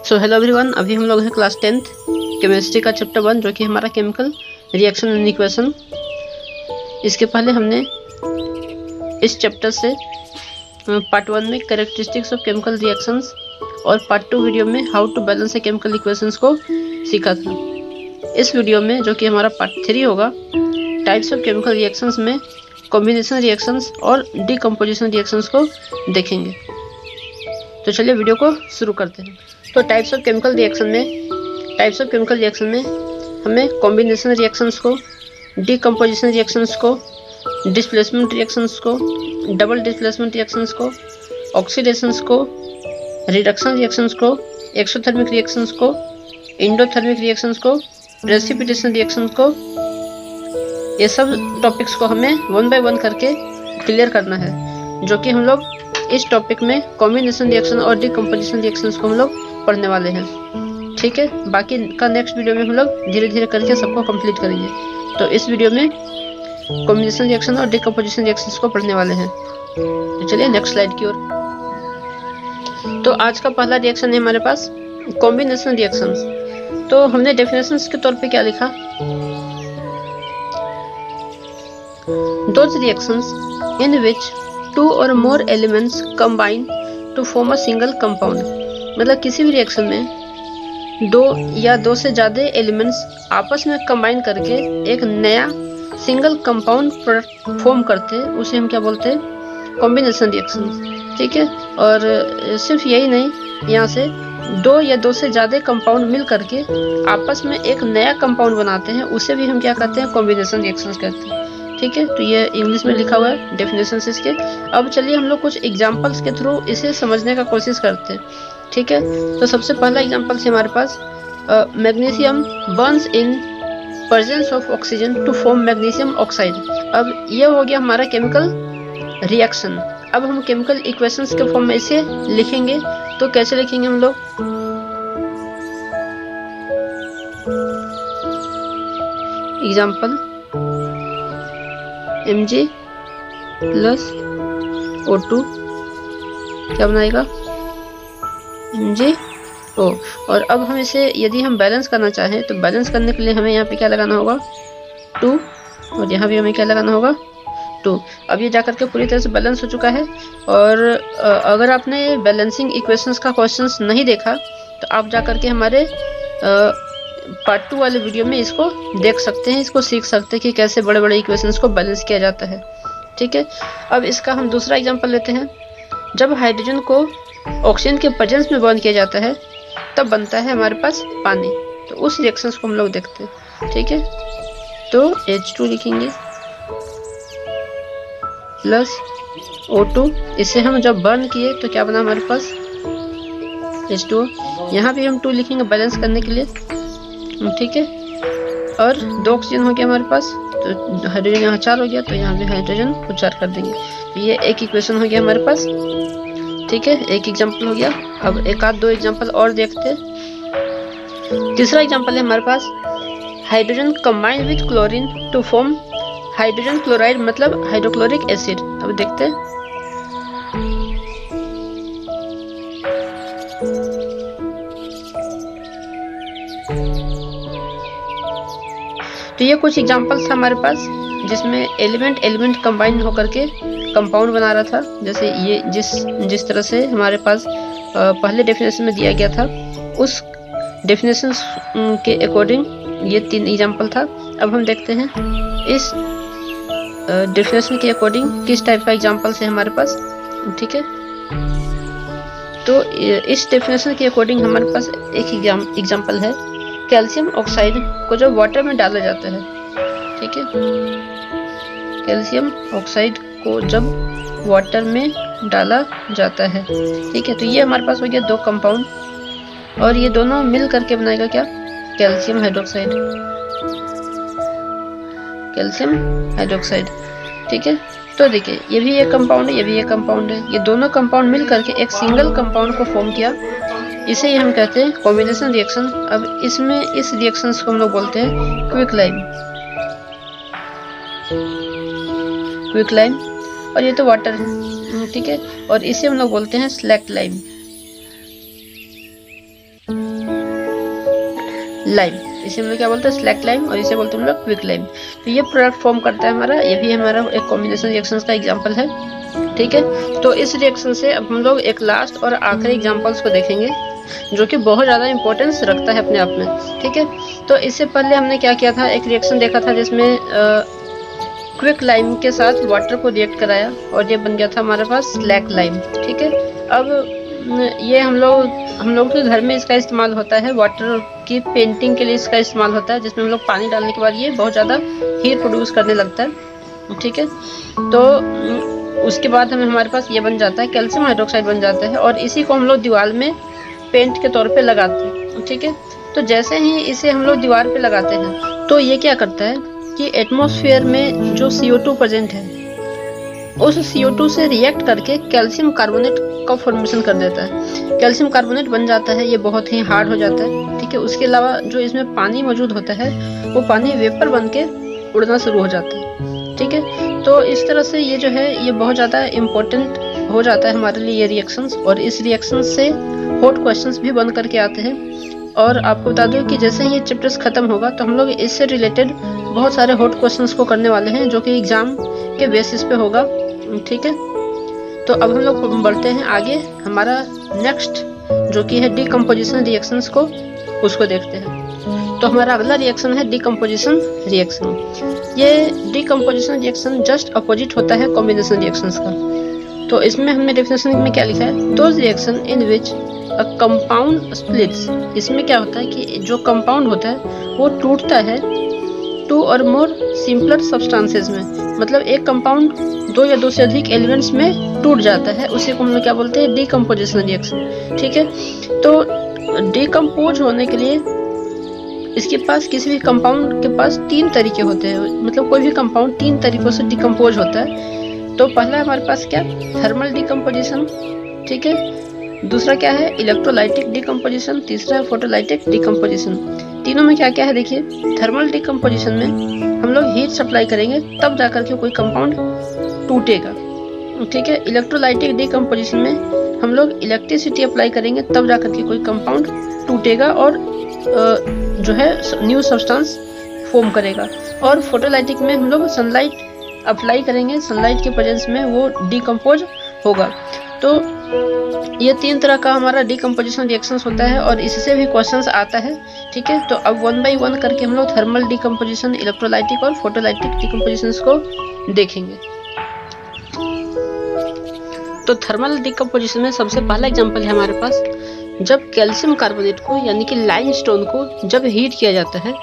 So hello everyone, अभी हम लोग हैं क्लास 10th केमिस्ट्री का चैप्टर 1 जो कि हमारा केमिकल रिएक्शन एंड इक्वेशन। इसके पहले हमने इस चैप्टर से पार्ट 1 में कैरेक्टरिस्टिक्स ऑफ केमिकल रिएक्शंस और पार्ट 2 वीडियो में how to balance a chemical equations को सीखा था। इस वीडियो में जो कि हमारा पार्ट 3 होगा, टाइप्स ऑफ केमिकल रिएक्शंस में कॉम्बिनेशन रिएक्शंस और डीकम्पोजिशन रिएक्शंस को देखेंगे। तो चलिए वीडियो को शुरू करते हैं। तो टाइप्स ऑफ केमिकल रिएक्शन में हमें कॉम्बिनेशन रिएक्शंस को, डीकम्पोजिशन रिएक्शंस को, डिस्प्लेसमेंट रिएक्शंस को, डबल डिस्प्लेसमेंट रिएक्शंस को, ऑक्सीडेशंस को, रिडक्शन रिएक्शंस को, एक्सोथर्मिक रिएक्शंस को, इंडोथर्मिक रिएक्शंस को, प्रेसिपिटेशन रिएक्शंस को, ये सब टॉपिक्स को हमें 1 बाय 1 करके क्लियर करना है, जो कि हम लोग इस टॉपिक में कॉम्बिनेशन रिएक्शन और डीकम्पोजिशन रिएक्शंस को हम लोग पढ़ने वाले हैं। ठीक है, बाकी का नेक्स्ट वीडियो में हम लोग धीरे धीरे करके सबको कंप्लीट करेंगे। तो इस वीडियो में कॉम्बिनेशन रिएक्शन और डीकम्पोजिशन रिएक्शंस को पढ़ने वाले हैं। तो चलिए नेक्स्ट स्लाइड की ओर। तो आज का पहला रिएक्शन है हमारे पास कॉम्बिनेशन रिएक्शंस। तो हमने डेफिनेशंस के तौर पे क्या लिखा, those reactions in which two or more elements combine to form a single compound। मतलब किसी भी रिएक्शन में दो या दो से ज्यादा एलिमेंट्स आपस में कंबाइन करके एक नया सिंगल कंपाउंड प्रोडक्ट फॉर्म करते हैं, उसे हम क्या बोलते हैं, कॉम्बिनेशन रिएक्शन। ठीक है, और सिर्फ यही नहीं, यहाँ से दो या दो से ज्यादा कंपाउंड मिल करके आपस में एक नया कंपाउंड बनाते हैं, उसे भी हम क्या कहते हैं, कॉम्बिनेशन रिएक्शंस कहते हैं। ठीक है, तो ये इंग्लिश में लिखा हुआ है डेफिनेशन इसके। अब चलिए हम लोग कुछ एग्जांपल्स के थ्रू इसे समझने का कोशिश करते हैं। ठीक है, तो सबसे पहला एग्जांपल है हमारे पास magnesium burns in presence of oxygen to form magnesium oxide. अब ये हो गया हमारा केमिकल रिएक्शन। अब हम केमिकल इक्वेशंस के फॉर्म में इसे लिखेंगे। तो कैसे लिखेंगे हम लोग, एग्जाम्पल Mg प्लस O2 क्या बनाएगा, MgO। और अब हम इसे यदि हम बैलेंस करना चाहें तो बैलेंस करने के लिए हमें यहाँ पे क्या लगाना होगा, 2, और यहाँ भी हमें क्या लगाना होगा, 2। अब ये जाकर के पूरी तरह से बैलेंस हो चुका है। और अगर आपने बैलेंसिंग इक्वेशंस का क्वेश्चंस नहीं देखा तो आप जाकर के हमारे पार्ट 2 वाले वीडियो में इसको देख सकते हैं, इसको सीख सकते हैं कि कैसे बड़े बड़े इक्वेशंस को बैलेंस किया जाता है। ठीक है, अब इसका हम दूसरा एग्जांपल लेते हैं। जब हाइड्रोजन को ऑक्सीजन के प्रेजेंस में बर्न किया जाता है तब बनता है हमारे पास पानी। तो उस रिएक्शंस को हम लोग देखते हैं। ठीक है, तो H2 लिखेंगे प्लस O2, इसे हम जब बर्न किए तो क्या बना हमारे पास, H2O। यहाँ भी हम 2 लिखेंगे बैलेंस करने के लिए। ठीक है, और 2 ऑक्सीजन हो गया हमारे पास, तो हाइड्रोजन यहाँ 4 हो गया, तो यहाँ भी हाइड्रोजन को 4 कर देंगे। तो ये एक इक्वेशन हो गया हमारे पास। ठीक है, एक एग्जांपल हो गया। अब एक आध 2 एग्जांपल और देखते हैं। तीसरा एग्जांपल है हमारे पास hydrogen combine with chlorine to form hydrogen chloride, मतलब हाइड्रोक्लोरिक एसिड। अब देखते हैं। तो ये कुछ एग्जांपल्स था हमारे पास जिसमें एलिमेंट कंबाइन होकर के कंपाउंड बना रहा था। जैसे ये जिस तरह से हमारे पास पहले डेफिनेशन में दिया गया था, उस डेफिनेशन के अकॉर्डिंग ये 3 एग्जांपल था। अब हम देखते हैं इस डेफिनेशन के अकॉर्डिंग किस टाइप का एग्जांपल है हमारे पास। ठीक है, तो इस डेफिनेशन के अकॉर्डिंग हमारे पास एक एग्जांपल है, कैल्शियम ऑक्साइड को जब वाटर में डाला जाता है। ठीक है, कैल्शियम ऑक्साइड को जब वाटर में डाला जाता है। ठीक है, तो ये हमारे पास हो गया 2 कंपाउंड, और ये दोनों मिल करके बनाएगा क्या, कैल्शियम हाइड्रोक्साइड, कैल्शियम हाइड्रोक्साइड। ठीक है, तो देखिए ये भी एक कंपाउंड है, ये भी एक कंपाउंड है, ये दोनों कंपाउंड मिल करके एक सिंगल कंपाउंड को फॉर्म किया। इसे ही हम कहते हैं कॉम्बिनेशन रिएक्शन। अब इसमें इस रिएक्शंस को हम लोग बोलते हैं क्विक लाइम, और ये तो वाटर है। ठीक है, और इसे हम लोग बोलते हैं स्लैक्ट लाइम। लाइम। इसे हम लोग क्या बोलते हैं, स्लैक लाइम, और इसे बोलते हैं हम लोग क्विक लाइम। तो ये प्रोडक्ट फॉर्म करता है हमारा, ये भी हमारा एक कॉम्बिनेशन रिएक्शन का एग्जाम्पल है। ठीक है, तो इस रिएक्शन से अब हम लोग एक लास्ट और आखिरी एग्जाम्पल्स को देखेंगे जो कि बहुत ज़्यादा इंपॉर्टेंस रखता है अपने आप में। ठीक है, तो इससे पहले हमने क्या किया था, एक रिएक्शन देखा था जिसमें क्विक लाइम के साथ वाटर को रिएक्ट कराया और ये बन गया था हमारे पास स्लैक लाइम। ठीक है, अब ये हम लोग के घर में इसका इस्तेमाल होता है, वाटर की पेंटिंग के लिए इसका इस्तेमाल होता है, जिसमें हम लोग पानी डालने के बाद ये बहुत ज़्यादा हीट प्रोड्यूस करने लगता है। ठीक है, तो उसके बाद हमारे पास ये बन जाता है, कैल्शियम हाइड्रोक्साइड बन जाता है, और इसी को हम लोग दीवार में पेंट के तौर पे लगाते हैं। ठीक है, तो जैसे ही इसे हम लोग दीवार पे लगाते हैं तो ये क्या करता है कि एटमॉस्फेयर में जो CO2 प्रेजेंट है उस CO2 से रिएक्ट करके कैल्शियम कार्बोनेट का फॉर्मेशन कर देता है। कैल्शियम कार्बोनेट बन जाता है, ये बहुत ही हार्ड हो जाता है। ठीक है, उसके अलावा जो इसमें पानी मौजूद होता है वो पानी वेपर बन के उड़ना शुरू हो जाता है। ठीक है, तो इस तरह से ये जो है ये बहुत ज़्यादा इम्पोर्टेंट हो जाता है हमारे लिए ये रिएक्शंस, और इस रिएक्शन से हॉट क्वेश्चंस भी बन करके आते हैं। और आपको बता दूं कि जैसे ही ये चैप्टर्स खत्म होगा तो हम लोग इससे रिलेटेड बहुत सारे हॉट क्वेश्चंस को करने वाले हैं जो कि एग्जाम के बेसिस पे होगा। ठीक है, तो अब हम लोग बढ़ते हैं आगे, हमारा नेक्स्ट जो कि है डीकम्पोजिशन रिएक्शंस को, उसको देखते हैं। तो हमारा अगला रिएक्शन है डीकम्पोजिशन रिएक्शन। ये डीकम्पोजिशन रिएक्शन जस्ट अपोजिट होता है कॉम्बिनेशन रिएक्शंस का। तो इसमें हमने डेफिनेशन में क्या लिखा है, those reaction in which a compound splits. इसमें क्या होता है कि जो कंपाउंड होता है वो टूटता है 2 और मोर सिंपलर सब्सटेंसेस में, मतलब एक कंपाउंड 2 या 2 से अधिक एलिमेंट्स में टूट जाता है, उसी को हम लोग क्या बोलते हैं, डीकम्पोजिशन रिएक्शन। ठीक है, तो डीकम्पोज होने के लिए इसके पास, किसी भी कंपाउंड के पास 3 तरीके होते हैं, मतलब कोई भी कंपाउंड 3 तरीकों से डिकम्पोज होता है। तो पहला हमारे पास क्या, थर्मल डिकम्पोजिशन। ठीक है, दूसरा क्या है, इलेक्ट्रोलाइटिक डिकम्पोजिशन, तीसरा है फोटोलाइटिक डिकम्पोजिशन। तीनों में क्या क्या है देखिए, थर्मल डिकम्पोजिशन में हम लोग हीट सप्लाई करेंगे तब जाकर के कोई कंपाउंड टूटेगा। ठीक है, इलेक्ट्रोलाइटिक डिकम्पोजिशन में हम लोग इलेक्ट्रिसिटी अप्लाई करेंगे तब जाकर के कोई कंपाउंड टूटेगा और जो है न्यू सब्सटेंस फॉर्म करेगा। और फोटोलाइटिक में हम लोग सनलाइट अप्लाई करेंगे, सनलाइट के प्रेजेंस में वो डिकम्पोज होगा। तो ये 3 तरह का हमारा डीकम्पोजिशन रिएक्शंस होता है और इससे भी क्वेश्चंस आता है। ठीक है, तो अब 1 बाय 1 करके हम लोग थर्मल डीकम्पोजिशन, इलेक्ट्रोलाइटिक और फोटोलाइटिक डीकम्पोजिशंस को देखेंगे। तो थर्मल डीकम्पोजिशन में सबसे पहला एग्जांपल है हमारे पास, जब कैल्शियम कार्बोनेट को यानी कि लाइमस्टोन को जब हीट किया जाता है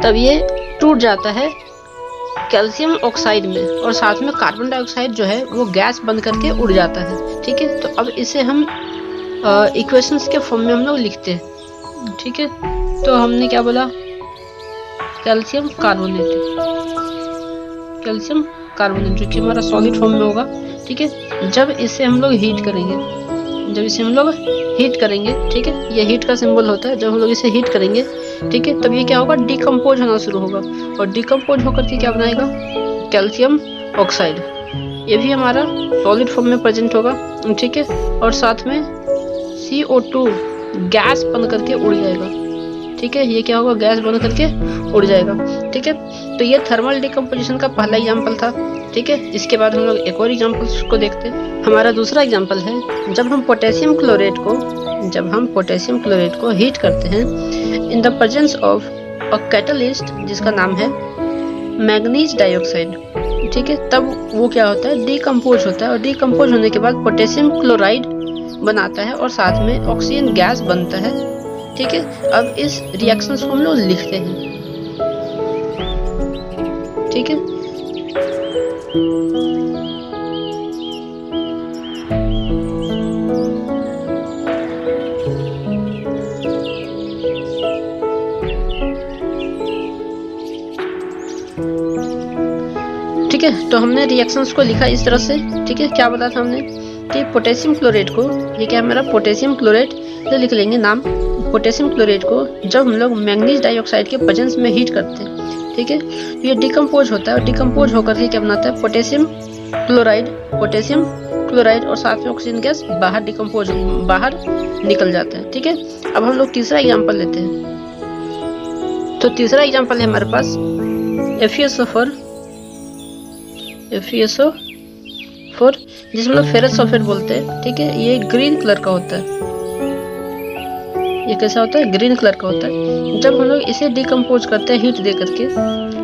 तब ये टूट जाता है कैल्शियम ऑक्साइड में, और साथ में कार्बन डाइऑक्साइड जो है वो गैस बन करके उड़ जाता है। ठीक है, तो अब इसे हम इक्वेशंस के फॉर्म में हम लोग लिखते हैं। ठीक है, तो हमने क्या बोला, कैल्शियम कार्बोनेट, कैल्शियम कार्बोनेट जो कि हमारा सॉलिड फॉर्म में होगा। ठीक है, जब इसे हम लोग हीट करेंगे, जब इसे हम लोग हीट करेंगे, ठीक है, ये हीट का सिंबल होता है, जब हम लोग इसे हीट करेंगे, ठीक है, तब ये क्या होगा, डिकम्पोज होना शुरू होगा, और डिकम्पोज होकर के क्या बनाएगा, कैल्शियम ऑक्साइड। ये भी हमारा सॉलिड फॉर्म में प्रेजेंट होगा। ठीक है, और साथ में CO2 गैस बन करके उड़ जाएगा। ठीक है, ये क्या होगा, गैस बन करके उड़ जाएगा। ठीक है, तो ये थर्मल डिकम्पोजिशन का पहला एग्जाम्पल था। ठीक है, इसके बाद हम लोग एक और एग्जाम्पल को देखते हैं। हमारा दूसरा एग्जाम्पल है, जब हम पोटेशियम क्लोरेट को हीट करते हैं in the presence of a catalyst जिसका नाम है मैग्नीज डाइऑक्साइड। ठीक है, तब वो क्या होता है, डिकम्पोज होता है, और डिकम्पोज होने के बाद पोटेशियम क्लोराइड बनाता है और साथ में ऑक्सीजन गैस बनता है। ठीक है, अब इस रिएक्शन को हम लोग लिखते हैं। ठीक है, ठीक है, तो हमने रिएक्शंस को लिखा इस तरह से। ठीक है, क्या बताया था हमने कि पोटेशियम क्लोरेट को, ये क्या हमारा पोटेशियम क्लोरेट, ये लिख लेंगे नाम, पोटेशियम क्लोरेट को जब हम लोग मैग्नीज डाइऑक्साइड के प्रेजेंस में हीट करते हैं, ठीक है, तो ये डिकम्पोज होता है, और डिकम्पोज होकर के क्या बनाता है, पोटेशियम क्लोराइड और साथ में ऑक्सीजन गैस बाहर निकल जाता है। ठीक है, अब हम लोग तीसरा एग्जाम्पल लेते हैं। तो तीसरा एग्जांपल है हमारे पास FeSO4 जिसमें लोग फेरस सल्फेट बोलते हैं। ठीक है, ये ग्रीन कलर का होता है। ये कैसा होता है? ग्रीन कलर का होता है। जब हम लोग इसे डिकम्पोज करते हैं हीट दे करके,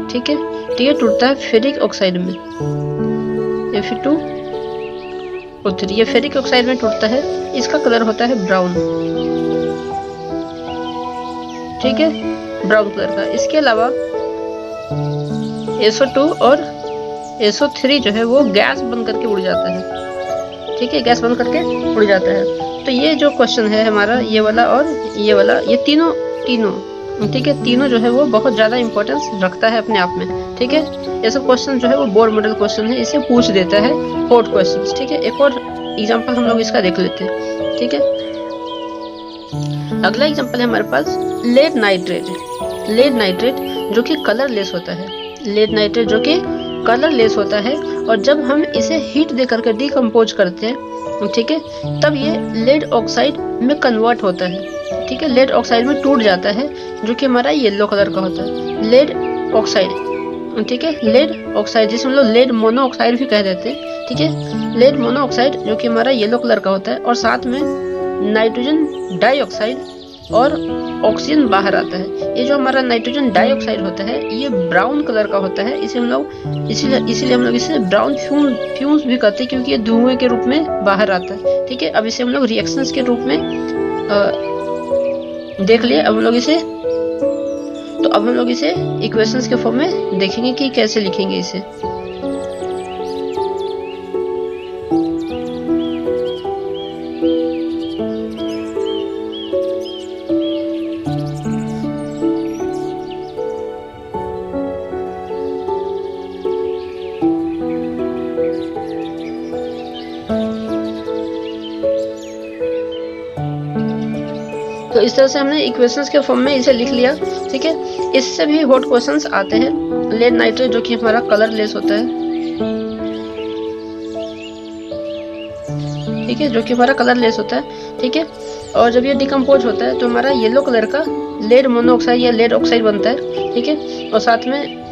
ठीक है, तो ये टूटता है फेरिक ऑक्साइड में, Fe2O3। ये फेरिक ऑक्साइड में टूटता है। इसका कलर होता है ब्राउन। ठीक है, ब्राउन कलर का। इसके अलावा SO2 और SO3 जो है वो गैस बन करके उड़ जाता है। ठीक है, गैस बन करके उड़ जाता है। तो ये जो क्वेश्चन है हमारा, ये वाला और ये वाला, ये तीनों ठीक है, तीनों जो है वो बहुत ज़्यादा इंपॉर्टेंस रखता है अपने आप में। ठीक है, ये सब क्वेश्चन जो है वो बोर्ड मॉडल क्वेश्चन है, इसे पूछ देता है हॉट क्वेश्चन। ठीक है, एक और एग्जांपल हम लोग इसका देख लेते हैं। ठीक है, अगला एग्जांपल है हमारे पास लेड नाइट्रेट जो कि कलरलेस होता है। लेड नाइट्रेट जो कि कलरलेस होता है, और जब हम इसे हीट दे करके डिकम्पोज करते हैं, ठीक है, तब ये लेड ऑक्साइड में कन्वर्ट होता है। ठीक है, लेड ऑक्साइड में टूट जाता है, जो कि हमारा येलो कलर का होता है। लेड ऑक्साइड, ठीक है, लेड ऑक्साइड जिसे हम लोग लेड मोनोऑक्साइड भी कह देते हैं। ठीक है, लेड मोनोऑक्साइड जो कि हमारा येलो कलर का होता है, और साथ में नाइट्रोजन डाइऑक्साइड और ऑक्सीजन बाहर आता है। ये जो हमारा नाइट्रोजन डाइऑक्साइड होता है ये ब्राउन कलर का होता है। इसे हम लोग इसीलिए हम लोग इसे ब्राउन फ्यूम्स भी कहते हैं, क्योंकि ये धुएं के रूप में बाहर आता है। ठीक है, अब इसे हम लोग रिएक्शंस के रूप में देख लिए। अब हम लोग इसे इक्वेशंस के फॉर्म में देखेंगे कि कैसे लिखेंगे इसे। तो इस तरह से हमने इक्वेशंस के फॉर्म में इसे लिख लिया। ठीक है, इससे भी हॉट क्वेश्चंस आते हैं। लेड नाइट्रेट जो कि हमारा कलरलेस होता है, ठीक है, जो कि हमारा कलरलेस होता है। ठीक है, और जब ये डिकम्पोज होता है तो हमारा येलो कलर का लेड मोनोऑक्साइड या लेड ऑक्साइड बनता है। ठीक है, और साथ में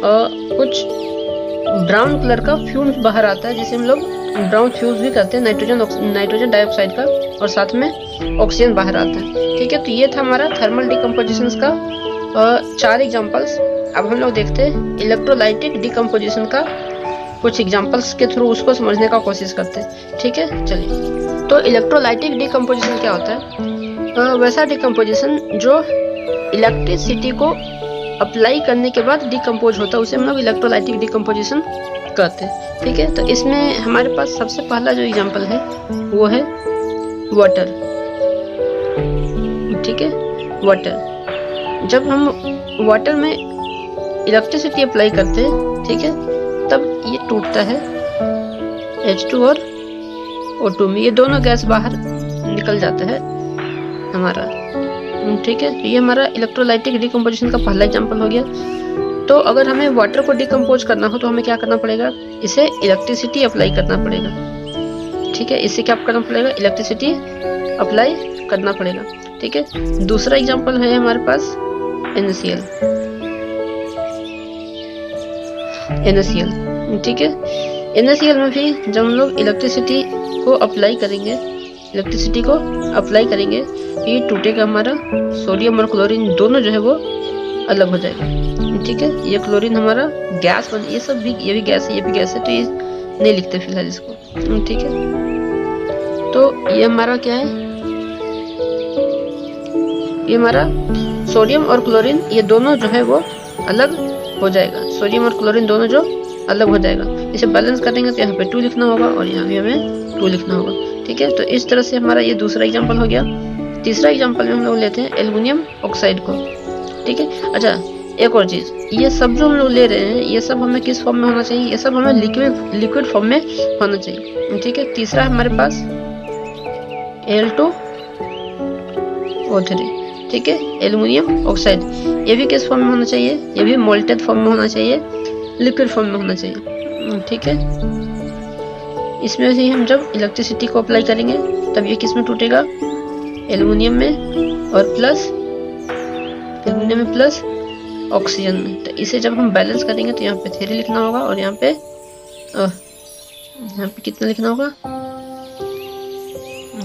कुछ ब्राउन कलर का फ्यूम्स बाहर आता है, जिसे हम लोग ब्राउन फ्यूम्स भी कहते हैं, नाइट्रोजन डाइऑक्साइड का, और साथ में ऑक्सीजन बाहर आता है। ठीक है, तो ये था हमारा थर्मल डिकम्पोजिशन का 4 एग्जांपल्स। अब हम लोग देखते हैं इलेक्ट्रोलाइटिक डिकम्पोजिशन का कुछ एग्जांपल्स के थ्रू उसको समझने का कोशिश करते हैं। ठीक है, चलिए। तो इलेक्ट्रोलाइटिक डिकम्पोजिशन क्या होता है? वैसा डिकम्पोजिशन जो इलेक्ट्रिसिटी को अप्लाई करने के बाद डिकम्पोज होता है, उसे हम लोग इलेक्ट्रोलाइटिक डिकम्पोजिशन कहते हैं। ठीक है, तो इसमें हमारे पास सबसे पहला जो एग्जांपल है वो है वाटर। ठीक है, वाटर। जब हम वाटर में इलेक्ट्रिसिटी अप्लाई करते हैं, ठीक है, तब ये टूटता है H2 और O2 में। ये दोनों गैस बाहर निकल जाता है हमारा। ठीक है, तो ये हमारा इलेक्ट्रोलाइटिक डिकम्पोजिशन का पहला एग्जांपल हो गया। तो अगर हमें वाटर को डिकम्पोज करना हो तो हमें क्या करना पड़ेगा? इसे इलेक्ट्रिसिटी अप्लाई करना पड़ेगा। ठीक है, इसे क्या करना पड़ेगा? इलेक्ट्रिसिटी अप्लाई करना पड़ेगा। ठीक है, दूसरा एग्जांपल है हमारे पास NaCl। ठीक है, NaCl में भी जब हम लोग इलेक्ट्रिसिटी को अप्लाई करेंगे तो ये टूटेगा। हमारा सोडियम और क्लोरीन दोनों जो है वो अलग हो जाएगा। ठीक है, ये क्लोरीन हमारा गैस बन, ये भी गैस है, ये भी गैस है, तो ये नहीं लिखते फिलहाल इसको। ठीक है, तो ये हमारा क्या है? ये हमारा सोडियम और क्लोरीन ये दोनों जो है वो अलग हो जाएगा। सोडियम और क्लोरीन दोनों जो अलग हो जाएगा। इसे बैलेंस करेंगे तो यहाँ पे 2 लिखना होगा और यहाँ भी हमें 2 लिखना होगा। ठीक है, तो इस तरह से हमारा ये दूसरा एग्जांपल हो गया। तीसरा एग्जांपल में हम लोग लेते हैं एल्युमिनियम ऑक्साइड को। ठीक है, अच्छा एक और चीज, ये सब जो हम लोग ले रहे हैं ये सब हमें किस फॉर्म में होना चाहिए? ये सब हमें लिक्विड फॉर्म में होना चाहिए। ठीक है, तीसरा हमारे पास Al2O3। ठीक है, एल्युमिनियम ऑक्साइड, ये भी किस फॉर्म में होना चाहिए? ये भी मोल्टेड फॉर्म में होना चाहिए, लिक्विड फॉर्म में होना चाहिए। ठीक है, इसमें से हम जब इलेक्ट्रिसिटी को अप्लाई करेंगे तब ये किस में टूटेगा? एल्युमिनियम में, और प्लस शून्य में प्लस ऑक्सीजन में। तो इसे जब हम बैलेंस करेंगे तो यहाँ पे 3 लिखना होगा और यहाँ पे कितना लिखना होगा,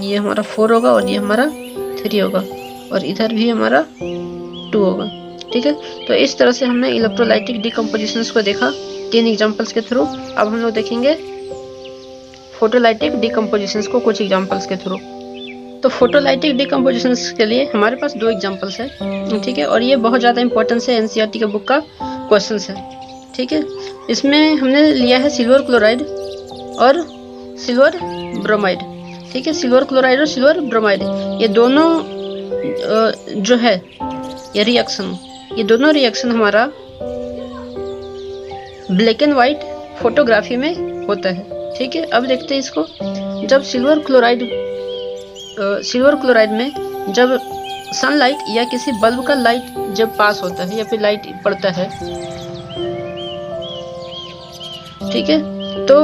ये हमारा 4 होगा और ये हमारा 3 होगा और इधर भी हमारा 2 होगा। ठीक है, तो इस तरह से हमने इलेक्ट्रोलाइटिक डिकम्पोजिशंस को देखा 3 एग्जांपल्स के थ्रू। अब हम लोग देखेंगे फोटोलाइटिक डिकम्पोजिशंस को कुछ एग्जांपल्स के थ्रू। तो फोटोलाइटिक डिकम्पोजिशंस के लिए हमारे पास 2 एग्जांपल्स है। ठीक है, और ये बहुत ज़्यादा इंपॉर्टेंस है, एनसीईआरटी के बुक का क्वेश्चन है। ठीक है, इसमें हमने लिया है सिल्वर क्लोराइड और सिल्वर ब्रोमाइड। ठीक है, सिल्वर क्लोराइड और सिल्वर ब्रोमाइड ये दोनों जो है ये रिएक्शन, ये दोनों रिएक्शन हमारा ब्लैक एंड वाइट फोटोग्राफी में होता है। ठीक है, अब देखते हैं इसको। जब सिल्वर क्लोराइड में जब सनलाइट या किसी बल्ब का लाइट जब पास होता है या फिर लाइट पड़ता है, ठीक है, तो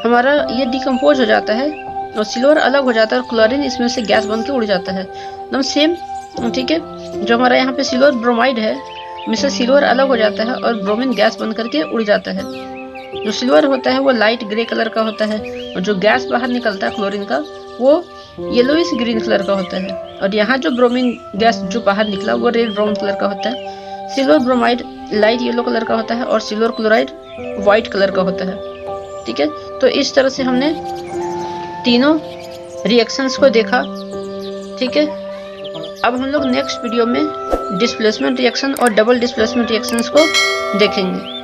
हमारा ये डिकम्पोज हो जाता है और सिल्वर अलग हो जाता है और क्लोरीन इसमें से गैस बन के उड़ जाता है। एकदम सेम। ठीक है, जो हमारा यहाँ पे सिल्वर ब्रोमाइड है में से सिल्वर अलग हो जाता है और ब्रोमीन गैस बन करके उड़ जाता है। जो सिल्वर होता है वो लाइट ग्रे कलर का होता है और जो गैस बाहर निकलता है क्लोरीन का वो येलोइश ग्रीन कलर का होता है। और यहाँ जो ब्रोमीन गैस जो बाहर निकला वो रेड ब्राउन कलर का होता है। Silver bromide light yellow colour का होता है और सिल्वर क्लोराइड व्हाइट कलर का होता है। ठीक है, तो इस तरह से हमने तीनों रिएक्शंस को देखा। ठीक है, अब हम लोग नेक्स्ट वीडियो में डिस्प्लेसमेंट रिएक्शन और डबल डिस्प्लेसमेंट रिएक्शंस को देखेंगे।